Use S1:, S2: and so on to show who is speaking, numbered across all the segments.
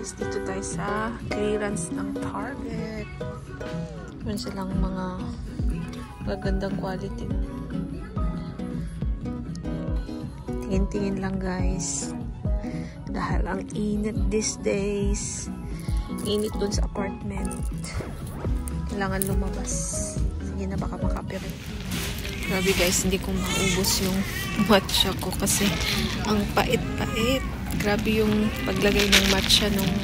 S1: guys, dito tayo sa clearance ng Target. Meron silang mga magandang quality. Tingin-tingin lang guys. Dahil ang init these days. Init dun sa apartment. Kailangan lumabas. Sige na, baka makapirate. Grabe guys, hindi ko maubos yung matcha ko kasi ang pait-pait. Grabe yung paglagay ng matcha nung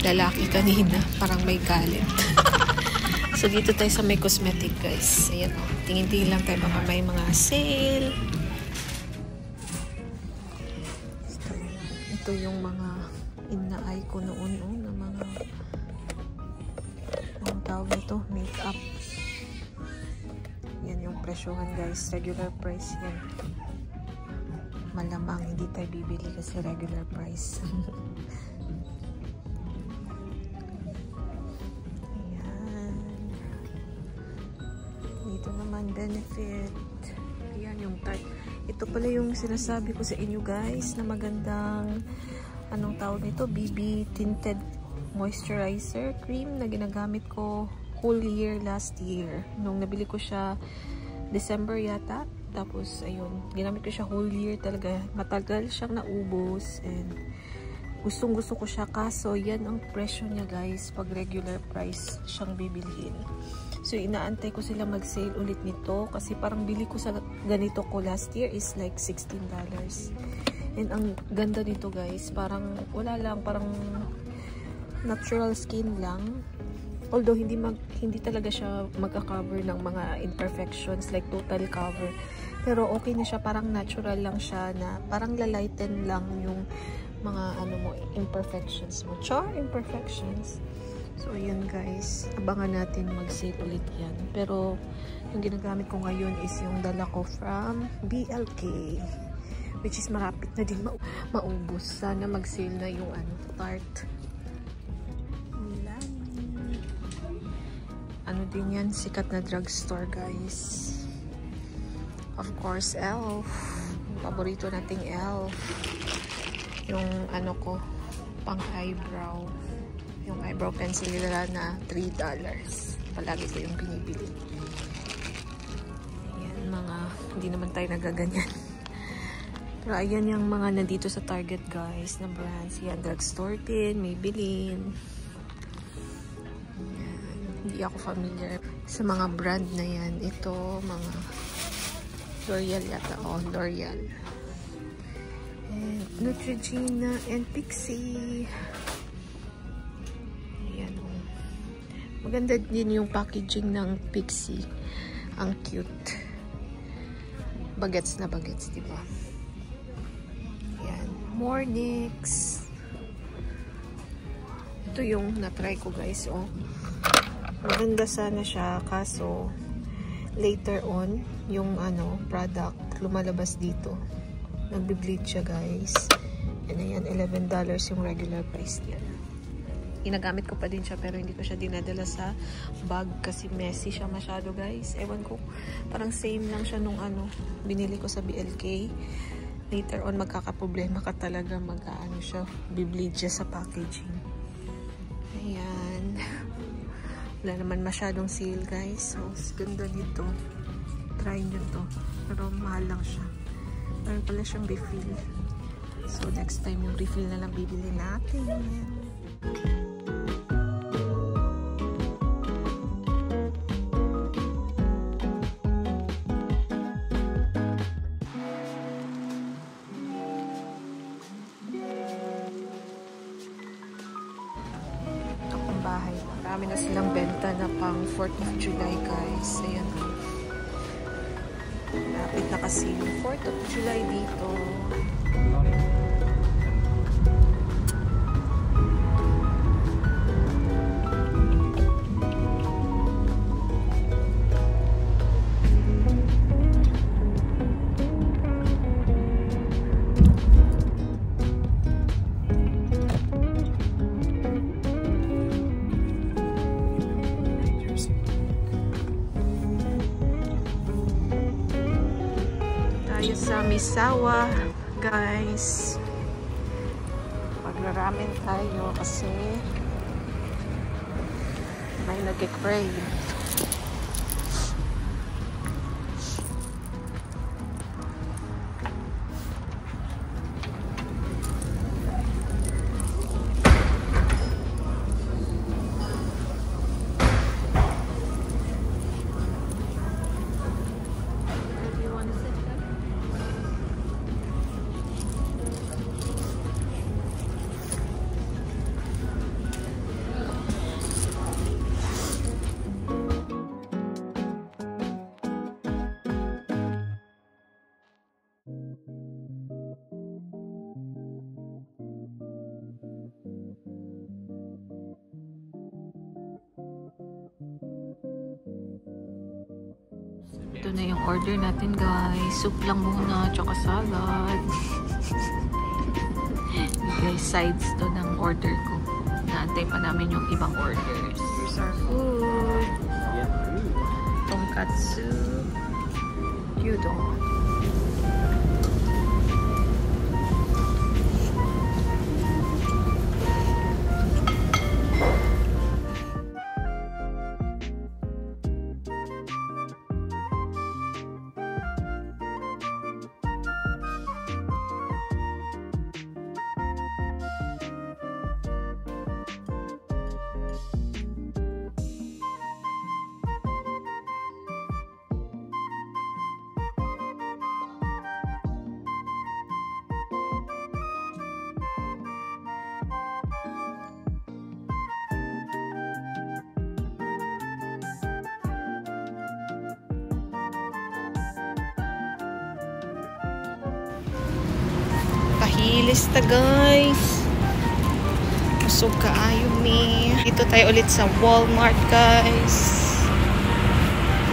S1: lalaki kanina. Parang may galit. So dito tayo sa may cosmetic guys. Ayan o. Tingin-tingin lang tayo baka may mga sale. Ito yung mga inaay ko noon na mga ang tawag nito, makeup. Yan yung presyohan guys. Regular price yan. Malamang hindi tayo bibili kasi regular price. Ayan. Dito naman benefit. Ayan yung type. Ito pala yung sinasabi ko sa inyo guys na magandang anong tawag nito? BB Tinted Moisturizer Cream na ginagamit ko whole year last year. Nung nabili ko siya December yata. Tapos, ayun, ginamit ko siya whole year talaga. Matagal siyang naubos and gustong-gusto ko siya. Kaso, yan ang presyo niya guys. Pag regular price siyang bibilhin. So, inaantay ko sila mag-sale ulit nito. Kasi parang bili ko sa ganito ko last year is like $16. And ang ganda nito guys. Parang, wala lang. Parang natural skin lang. Although, hindi talaga siya magka-cover ng mga imperfections. Like total cover. Pero okay na siya, parang natural lang siya na parang lalighten lang yung mga imperfections mo. Char imperfections. So, ayan guys. Abangan natin mag-sale ulit yan. Pero, yung ginagamit ko ngayon is yung dala ko from BLK. Which is marapit na din maubos. Sana mag-sale na yung Tarte. Ano din yan? Sikat na drugstore guys. Of course, ELF. Paborito nating ELF. Yung ko, pang eyebrow. Yung eyebrow pencil nila na $3. Palagi ko yung binibili. Ayan, hindi naman tayo nagaganyan. Pero ayan yung mga nandito sa Target guys, na brands. Yan, drugstore din, Maybelline. Ayan, hindi ako familiar sa mga brand na yan. Ito, mga L'Oreal yata. L'Oreal. And Neutrogena and Pixie. Ayan. Maganda din yung packaging ng Pixie. Ang cute. Bagets na bagets, diba? Ayan. More NYX. Ito yung na-try ko guys. Maganda sana siya. Kaso, later on, yung product lumalabas dito. Nagbi-bleed siya guys. And ayan, $11 yung regular price niya. Ginagamit ko pa din siya pero hindi ko siya dinadala sa bag kasi messy siya masyado guys. Ewan ko, parang same lang siya nung binili ko sa BLK. Later on, magkakaproblema ka talaga siya, bi-bleed siya sa packaging. Ayan. Wala naman masyadong sale guys. So, ganda dito. Try nyo to. Pero mahal lang siya. Meron pala siyang refill. So, next time yung refill na lang bibili natin. Bahay. Marami na silang benta na pang 4th of July guys. Ayan. Lapit na kasi yung 4th of July dito. Sa Misawa guys. Pag Magra-ramen tayo kasi may nag-crave. Ito na yung order natin, guys. Soup lang muna, tsaka salad. Guys, sides to ng order ko. Naantay pa namin yung ibang orders. Here's our food. Tonkatsu. Gyudon. Kahilis ta, guys. Busog kaayo mi. Dito tayo ulit sa Walmart, guys.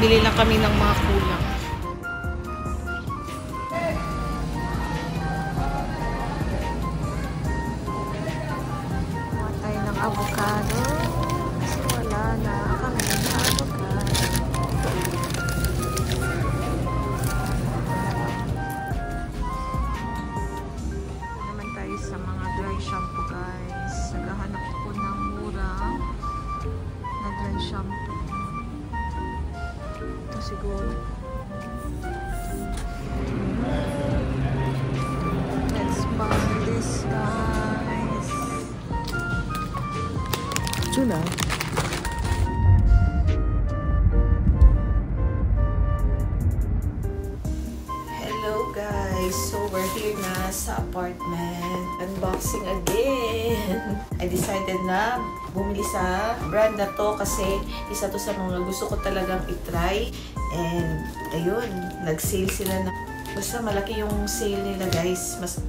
S1: Bili lang kami ng mga kulang. Kuha tayo ng avocado. Kasi wala na kami ng avocado. Sa mga dry shampoo, guys. Naghahanap ko ng mura na dry shampoo. Ito siguro. Let's buy this, guys. Tuna. Guys, so we're here na sa apartment. Unboxing again. I decided na bumili sa brand na to kasi isa to sa mga gusto ko talagang itry. And ayun, nag-sale sila na. Basta malaki yung sale nila, guys. Mas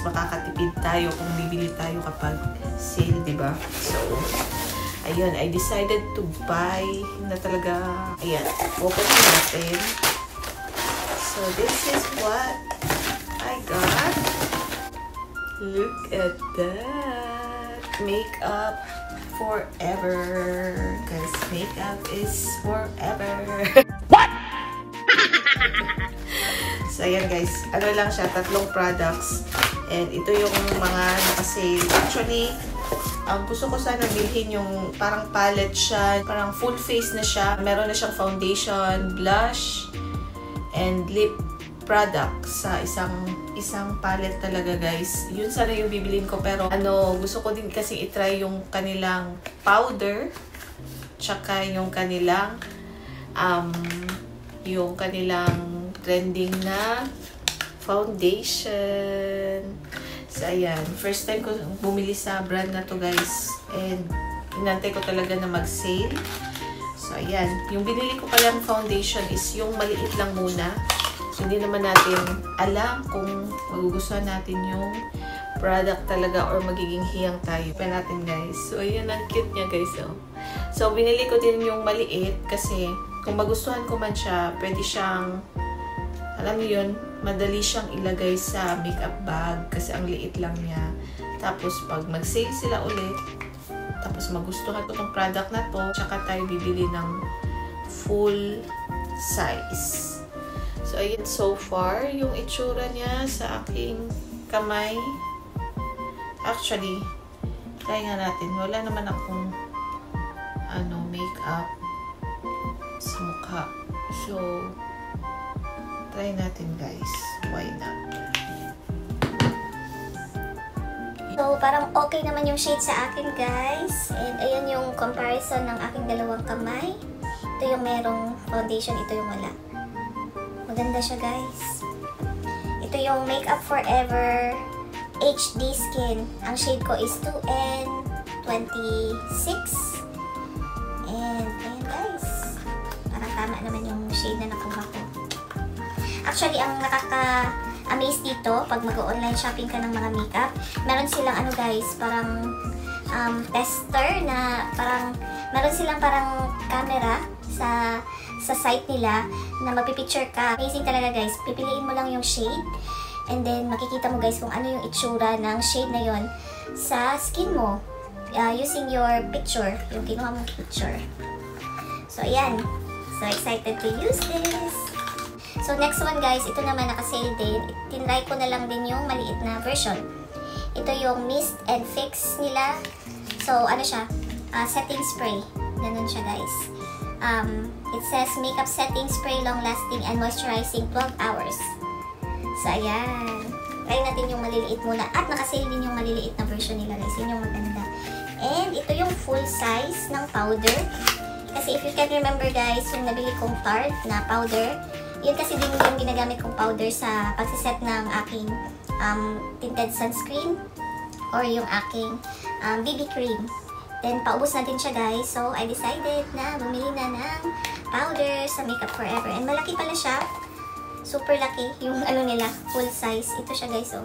S1: makakatipid tayo kung bibili tayo kapag sale, diba? So, ayun, I decided to buy na talaga. Ayan, open natin. So this is what I got. Look at that. Makeup forever. Because makeup is forever. What? So ayan, guys. Ano lang siya, 3 products. And ito yung mga nakasale. Actually, gusto ko sana bilhin yung parang palette siya. Parang full face na siya. Meron na siyang foundation, blush, and lip product sa isang palette talaga, guys. Yun sana yung bibilin ko, pero gusto ko din kasi i-try yung kanilang powder tsaka yung kanilang trending na foundation. So ayan, first time ko bumili sa brand na to, guys, and inantay ko talaga na mag-sale. So, ayan. Yung binili ko palang foundation is yung maliit lang muna. So, hindi naman natin alam kung magugustuhan natin yung product talaga or magiging hiyang tayo. Pa natin, guys. So, ayan. Ang cute niya, guys. Oh. So, binili ko din yung maliit kasi kung magustuhan ko man siya, pwede siyang, alam niyo yun, madali siyang ilagay sa makeup bag kasi ang liit lang niya. Tapos, pag mag-sale sila ulit, tapos magustuhan ko tong product na to, tsaka tayo bibili ng full size. So, ayan, so far, yung itsura niya sa aking kamay.
S2: Actually, try nga natin. Wala naman akong makeup sa mukha. So, try natin guys. Why not?
S3: So, parang okay naman yung shade sa akin, guys. And ayan yung comparison ng aking dalawang kamay. Ito yung merong foundation, ito yung wala. Maganda siya, guys. Ito yung Makeup Forever HD Skin. Ang shade ko is 2N26. And ayan, guys. Parang tama naman yung shade na nakuha ko. Actually, ang nakaka-amaze dito, pag mag-online shopping ka ng mga makeup, meron silang guys, parang tester na parang, meron silang parang camera sa site nila na magpipicture ka. Amazing talaga guys. Pipiliin mo lang yung shade and then makikita mo guys kung ano yung itsura ng shade na yon sa skin mo using your picture, yung kinuha mong picture. So, ayan. So, excited to use this. So, next one guys, ito naman naka-sale din. Tinry ko na lang din yung maliit na version. Ito yung Mist and Fix nila. So, ano siya? Setting spray. Ganun siya guys. It says makeup setting spray, long-lasting and moisturizing 12 hours. So, ayan. Try natin yung maliliit muna. At naka-sale din yung maliliit na version nila guys. Yun yung maganda. And ito yung full size ng powder. Kasi if you can remember guys, yung nabili kong Tarte na powder, yun kasi din yung ginagamit kong powder sa pagsiset ng aking tinted sunscreen or yung aking BB cream. Then, paubos natin siya guys. So, I decided na bumili na ng powder sa Makeup Forever. And malaki pala siya. Super laki. Yung nila, full size. Ito siya guys, oh.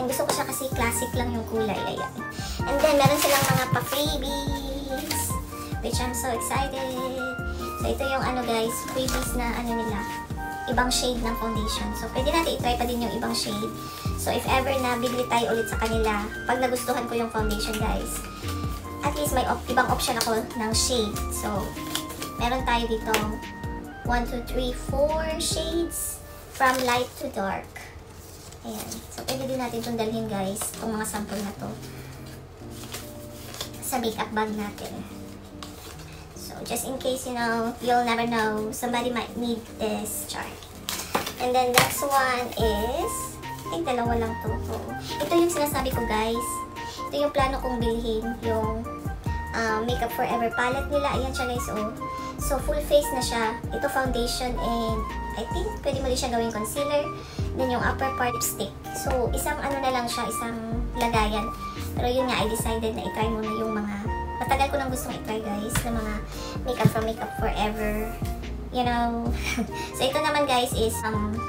S3: And gusto ko siya kasi classic lang yung kulay. Ayan. And then, meron silang mga pa-freebies, which I'm so excited. So, ito yung guys, freebies na nila. Ibang shade ng foundation. So, pwede natin i-try pa din yung ibang shade. So, if ever na bibili tayo ulit sa kanila, pag nagustuhan ko yung foundation guys, at least may ibang option ako ng shade. So, meron tayo dito 1, 2, 3, 4 shades from light to dark. Ayan. So, pwede din natin itong dalhin guys, itong mga sample na to sa makeup bag natin. So, just in case, you'll never know, somebody might need this chart. And then, next one is, I think dalawa lang to. Ito yung sinasabi ko guys. Ito yung plano kong bilhin, yung Makeup Forever palette nila. Ayan siya guys, oh. So, full face na siya. Ito foundation and I think pwede mo rin siya gawing concealer. Then yung upper part, lipstick. So, isang na lang siya, isang lagayan. Pero yun nga, I decided na i-try muna yung mga, matagal ko nang gustong i-try guys, na mga makeup from Makeup Forever. You know. So, ito naman guys is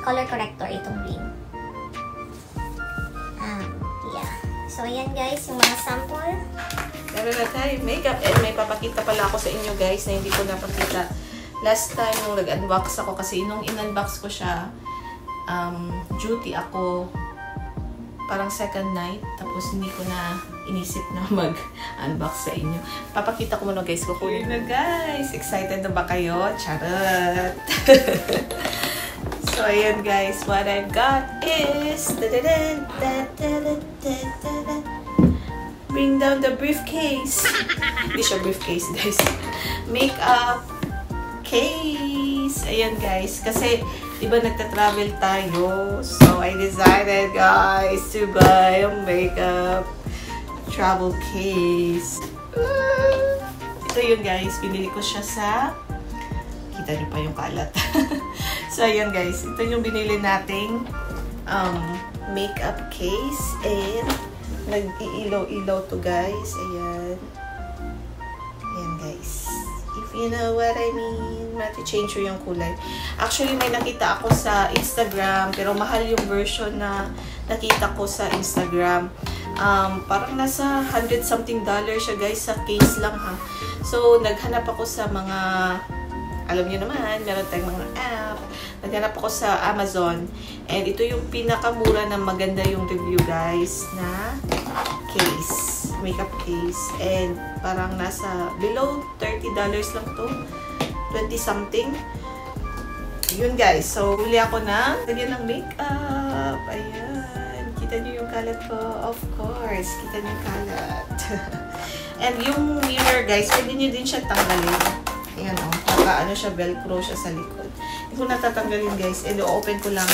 S3: color corrector, itong green. Yeah. So, ayan guys, yung mga sample.
S2: Meron na tayo makeup and may papakita pala ako sa inyo guys na hindi ko napakita last time nung nag-unbox ako kasi nung in-unbox ko siya, duty ako parang second night tapos hindi ko na inisip na mag-unbox sa inyo. Papakita ko muna guys, kukunin na guys. Excited na ba kayo? Charot! So ayan guys, what I've got is bring down the briefcase. Hindi siya briefcase guys. Makeup case. Ayan guys. Kasi, diba nagta-travel tayo. So, I decided guys to buy a makeup travel case. Ito yun guys. Binili ko siya sa, kita niyo pa yung kalat. So, ayan guys. Ito yung binili nating makeup case. And, nag-iilaw-ilaw to guys. Ayan. Ayan guys. If you know what I mean. Mati-change yung kulay. Actually, may nakita ako sa Instagram. Pero mahal yung version na nakita ko sa Instagram. Parang nasa $100 something siya guys. Sa case lang ha. So, naghanap ako sa mga, alam niyo naman, meron tayong mga app. Naghanap ako sa Amazon. And ito yung pinakamura na maganda yung review guys na case. Makeup case. And parang nasa below $30 lang to. 20 something. Yun guys. So, huli ako na ganyan ng makeup. Ayan. Kita niyo yung kalat ko? Of course, kita niyo yung kalat. And yung mirror, guys, pwede niyo din siya tanggalin. Ayan, o. Ano siya, velcro siya sa likod. Hindi ko natatanggalin, guys. And open ko lang.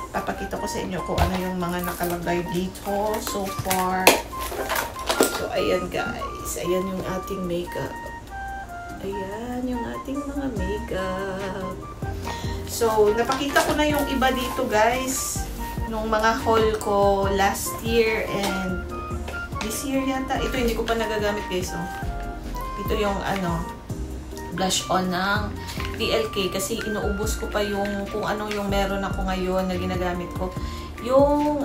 S2: Papakita ko sa inyo kung ano yung mga nakalagay dito so far. So, ayan, guys. Ayan yung ating makeup. Ayan yung ating mga makeup. So, napakita ko na yung iba dito, guys. Nung mga haul ko last year and this year yata. Ito, hindi ko pa nagagamit, guys. Oh. Ito yung, blush on ng PLK. Kasi inuubos ko pa yung, kung ano yung meron ako ngayon na ginagamit ko. Yung,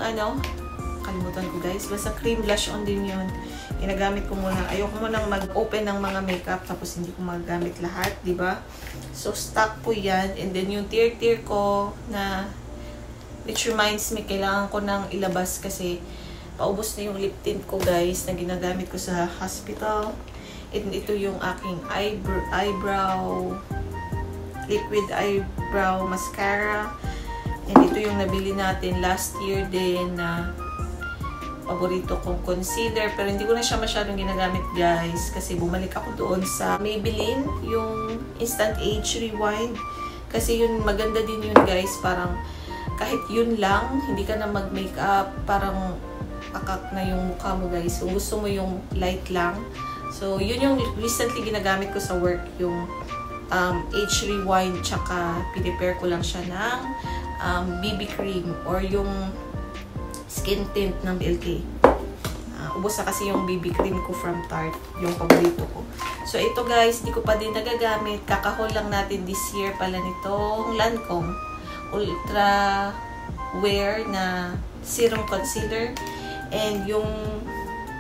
S2: kalimutan ko, guys. Basta cream blush on din yun. Ginagamit ko muna. Ayoko munang mag-open ng mga makeup tapos hindi ko magagamit lahat, di ba? So, stock ko yan. And then, yung tear ko na which reminds me, kailangan ko nang ilabas kasi paubos na yung lip tint ko, guys, na ginagamit ko sa hospital. And ito yung aking liquid eyebrow mascara. And ito yung nabili natin last year din na paborito kong concealer. Pero hindi ko na siya masyadong ginagamit, guys. Kasi bumalik ako doon sa Maybelline, yung Instant Age Rewind. Kasi yun, maganda din yun, guys. Parang kahit yun lang, hindi ka na mag-makeup. Parang akak na yung mukha mo, guys. Kung gusto mo yung light lang. So, yun yung recently ginagamit ko sa work. Yung Age Rewind. Tsaka, pinipare ko lang siya ng BB cream. Or yung skin tint ng BLK. Ubos na kasi yung BB cream ko from Tarte. Yung paborito ko. So, ito guys, hindi ko pa din nagagamit. Kakahol lang natin this year pala nitong Lancome Ultra Wear na Serum Concealer. And yung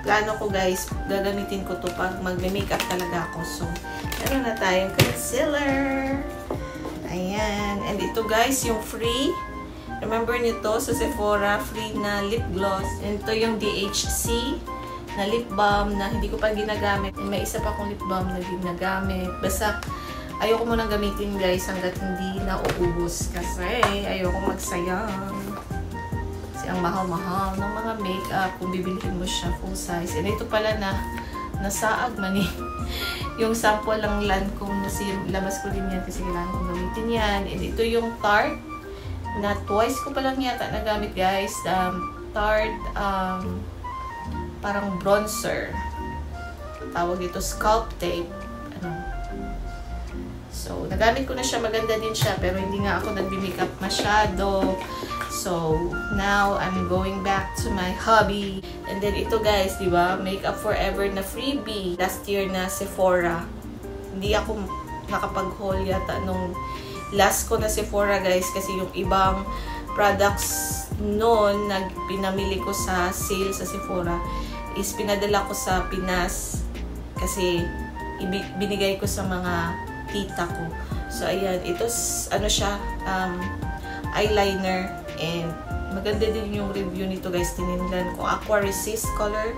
S2: plano ko guys, gagamitin ko to pag magme-makeup talaga ako. So, meron na tayong concealer. Ayan. And ito guys, yung free. Remember nyo to sa Sephora, free na lip gloss. And ito yung DHC na lip balm na hindi ko pa ginagamit. And may isa pa akong lip balm na ginagamit. Basta, ayoko munang gamitin guys hanggat hindi na uubos. Kasi ayoko magsayang. Kasi ang mahal-mahal ng mga makeup kung bibilihin mo siya full size. And ito pala na nasaag man eh. Yung sample lang Lancome na labas ko din yan kasi kailangan kong gamitin yan. And ito yung Tarte na twice ko pa lang yata nagamit guys. Tarte parang bronzer. Tawag ito Sculpt Tape. So, nagamit ko na siya. Maganda din siya. Pero hindi nga ako nagbi-makeup masyado. So, now, I'm going back to my hobby. And then, ito guys, di ba? Makeup Forever na freebie. Last year na Sephora. Hindi ako nakapag-haul yata nung last ko na Sephora guys. Kasi yung ibang products noon na pinamili ko sa sale sa Sephora is pinadala ko sa Pinas. Kasi binigay ko sa mga tita ko. So, ayan. Ito, siya, eyeliner. And, maganda din yung review nito, guys. Tinignan ko. Aqua Resist Color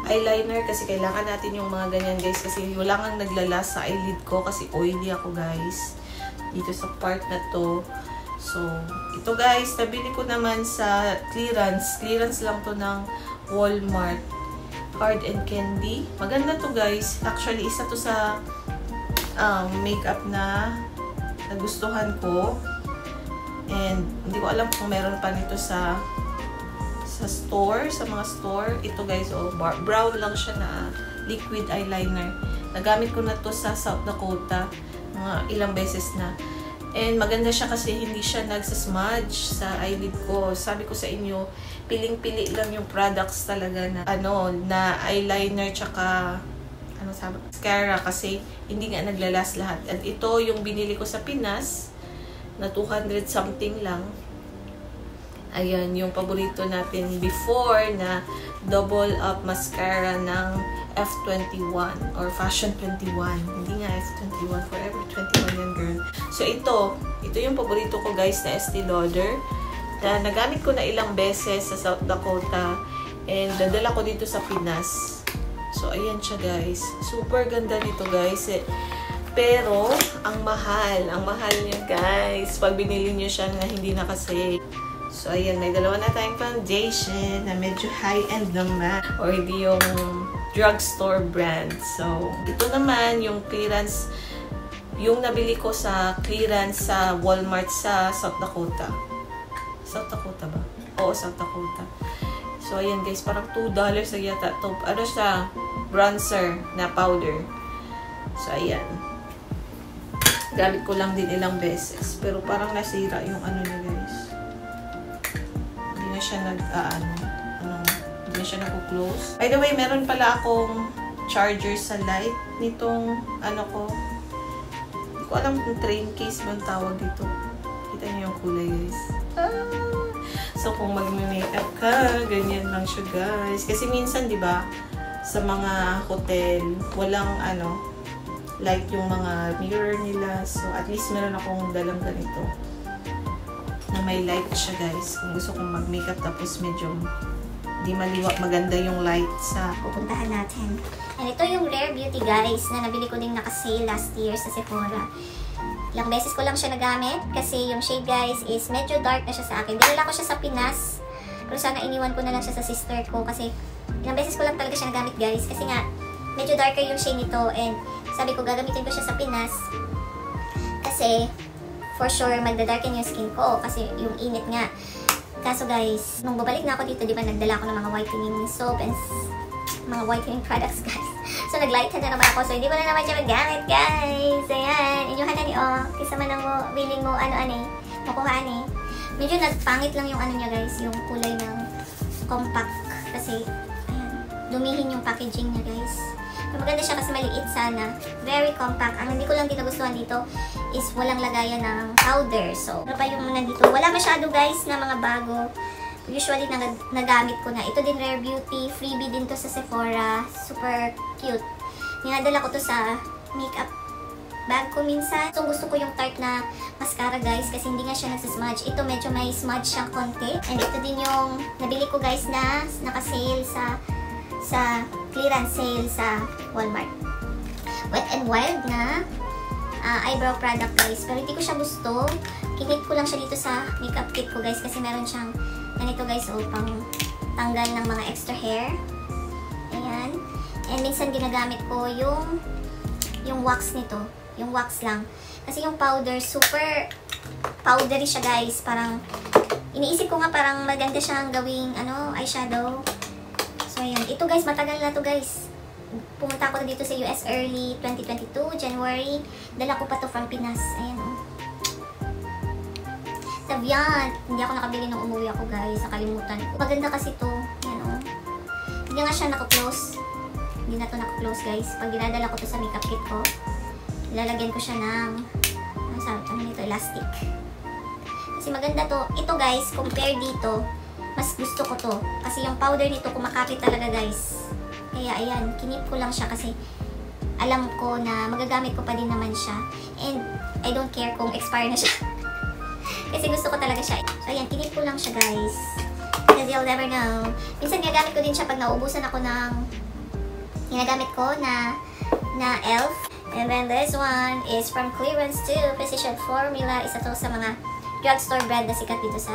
S2: eyeliner. Kasi, kailangan natin yung mga ganyan, guys. Kasi, wala kang naglalas sa eyelid ko. Kasi, oily ako, guys. Dito sa part na to. So, ito, guys. Nabili ko naman sa clearance. Clearance lang to ng Walmart. Hard and Candy. Maganda to, guys. Actually, isa to sa makeup na nagustuhan ko. And hindi ko alam kung meron pa nito sa store, sa mga store. Ito guys, brown lang siya na liquid eyeliner. Nagamit ko na to sa South Dakota mga ilang beses na. And maganda siya kasi hindi siya nagsasmudge sa eyelid ko. Sabi ko sa inyo, piling-pili lang yung products talaga na na eyeliner tsaka mascara kasi hindi nga naglalas lahat. At ito yung binili ko sa Pinas na 200 something lang. Ayan, yung paborito natin before na double up mascara ng F21 or Fashion 21. Hindi nga F21, Forever 21 yan girl. So ito yung paborito ko guys na Estee Lauder na nagamit ko na ilang beses sa South Dakota and dadala ko dito sa Pinas. So, ayan siya guys. Super ganda nito guys. Pero, ang mahal niya guys. Pag binili niyo siya na hindi nakasale. So, ayan, may dalawa na tayong foundation na medyo high-end naman. Or hindi yung drugstore brand. So, ito naman yung clearance, yung nabili ko sa clearance sa Walmart sa South Dakota. South Dakota ba? Oo, South Dakota. So, ayan guys, parang $2 na yata. Ano siya? Bronzer na powder. So, ayan. Gamit ko lang din ilang beses. Pero parang nasira yung ano niya guys. Hindi na siya hindi na siya nag-close. By the way, meron pala akong charger sa light nitong ano ko. Hindi ko alam kung train case ba ang tawag dito. Kita niyo yung kulay guys. So, kung mag-makeup ka, ganyan lang siya guys. Kasi minsan, di ba, sa mga hotel, walang light yung mga mirror nila. So, at least meron akong dalang ganito. Na may light siya guys. Kung gusto kong mag-makeup tapos medyo di maliwak maganda yung light sa
S3: pupuntahan natin. And ito yung Rare Beauty guys na nabili ko din naka-sale last year sa Sephora. Ilang beses ko lang siya nagamit kasi yung shade guys is medyo dark na siya sa akin. Dinala ko siya sa Pinas. Pero sana iniwan ko na lang siya sa sister ko kasi ilang beses ko lang talaga siya nagamit guys. Kasi nga, medyo darker yung shade nito and sabi ko gagamitin ko siya sa Pinas. Kasi, for sure, magda-darken yung skin ko kasi yung init nga. Kaso guys, nung babalik na ako dito, di ba nagdala ko ng mga whitening soap and mga whitening products guys. So, nag-lighten na naman ako. So, hindi ko na naman siya magamit, guys. Ayan. Inyuhan na ni kisama na mo, willing mo, makuhaan eh. Medyo nagpangit lang yung niya, guys. Yung kulay ng compact. Kasi, ayan, lumihin yung packaging niya, guys. Pero maganda siya kasi maliit sana. Very compact. Ang hindi ko lang nagustuhan dito is walang lagayan ng powder. So, ano pa yung nandito? Wala masyado, guys, na mga bago. Usually, nagamit ko na. Ito din Rare Beauty. Freebie din to sa Sephora. Super cute. Ninadala ko to sa makeup bag ko minsan. So, gusto ko yung Tarte na mascara, guys. Kasi hindi nga siya nagsasmudge. Ito, medyo may smudge siyang konti. And ito din yung nabili ko, guys, na naka-sale sa clearance sale sa Walmart. Wet n Wild na eyebrow product, guys. Pero hindi ko siya gusto. Kinit ko lang siya dito sa makeup kit ko, guys. Kasi meron siyang ganito guys, pang tanggal ng mga extra hair. Ayan. And minsan ginagamit ko yung wax nito. Yung wax lang. Kasi yung powder, super powdery siya guys. Parang, iniisip ko nga parang maganda siyang gawing, eyeshadow. So, ayan. Ito guys, matagal na to guys. Pumunta ako na dito sa US early 2022, January. Dala ko pa to from Pinas. Ayan Savian. Hindi ako nakabili nung umuwi ako guys. Nakalimutan ko. Maganda kasi to. Yan Hindi nga siya naka-close. Hindi na to naka-close guys. Pag dinadala ko to sa makeup kit ko, ilalagyan ko siya ng elastic. Kasi maganda to. Ito guys, compare dito, mas gusto ko to. Kasi yung powder nito kumakapit talaga guys. Kaya ayan, kinip ko lang siya kasi alam ko na magagamit ko pa din naman siya. And I don't care kung expire na siya. Kasi gusto ko talaga siya. So, ayan, kinip ko lang siya, guys. Because you'll never know. Minsan, ginagamit ko din siya pag nauubusan ako ng ginagamit ko na e.l.f. And then, this one is from Clearance to Precision Formula. Isa to sa mga drugstore brand na sikat dito sa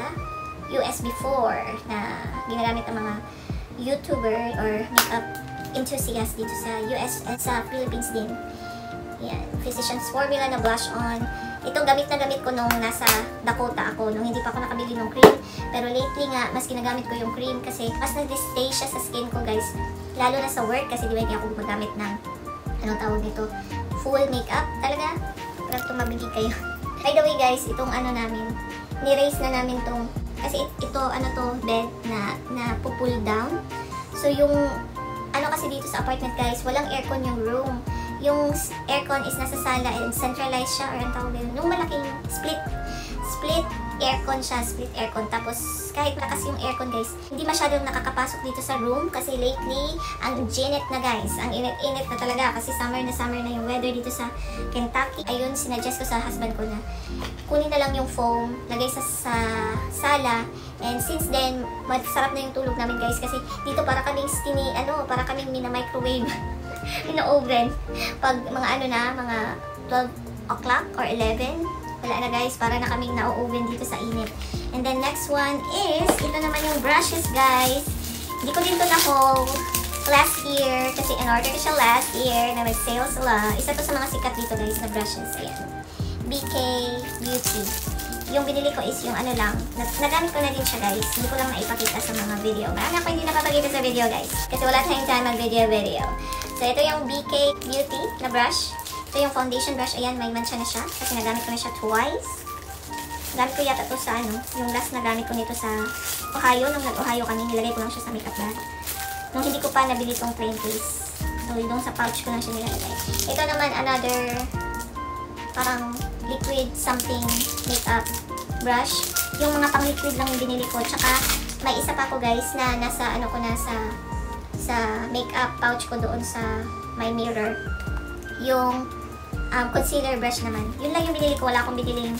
S3: US before na ginagamit ng mga YouTuber or makeup enthusiast dito sa US at sa Philippines din. Yan. Precision's Formula na blush on. Ito gamit na gamit ko nung nasa Dakota ako, nung hindi pa ako nakabili ng cream. Pero lately nga, mas ginagamit ko yung cream kasi mas nag-stay siya sa skin ko guys. Lalo na sa work kasi di ba hindi ako gumagamit ng, tawag dito, full makeup. Talaga, parang tumabigi kayo. By the way guys, itong namin, ni-raise na namin tong, kasi ito, bed na pull down. So yung, kasi dito sa apartment guys, walang aircon yung room. Yung aircon is nasa sala and centralized siya or ang tawag din. Yung malaking split aircon siya, split aircon. Tapos kahit malakas yung aircon guys, hindi masyadong nakakapasok dito sa room kasi lately, ang init na guys. Ang init-init na talaga kasi summer na yung weather dito sa Kentucky. Ayun, sinuggest ko sa husband ko na kunin na lang yung foam, lagay sa sala. And since then, masarap na yung tulog namin guys kasi dito para kaming para kaming mina-microwave. In-oven. Pag mga mga 12 o'clock or 11, Wala na guys, para na kaming nauuwin dito sa init. And then next one is, ito naman yung brushes guys. Hindi ko din ito na-haul last year kasi in-order ko siya last year na nag-sale sila. Isa to sa mga sikat dito guys na brushes. Ayan. BK Beauty. Yung binili ko is yung ano lang. Nagamit ko na din siya guys. Hindi ko lang maipakita sa mga video. Marami ako hindi napapakita sa video guys. Kasi wala tayong time mag-video. So ito yung BK Beauty na brush. Ito yung foundation brush. Ayan, may mancha na siya. Kasi nagamit ko na siya twice. Gamit ko yata to sa ano. Yung last na gamit ko nito sa Ohio. Nung nag-Ohio kami, nilagay ko lang siya sa makeup bag. Nung hindi ko pa nabili tong plain case. So, yung sa pouch ko lang siya nilagay. Ito naman another parang liquid something makeup brush. Yung mga pang-liquid lang yung binili ko. Tsaka, may isa pa ko guys na nasa ano ko na sa makeup pouch ko doon sa my mirror. Yung concealer brush naman. Yun lang yung binili ko. Wala akong biniling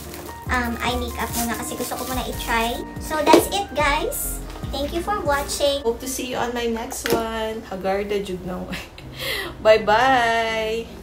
S3: eye makeup muna kasi gusto ko muna i-try. So, that's it guys. Thank you for watching.
S2: Hope to see you on my next one. Hagarda jud na. Bye-bye!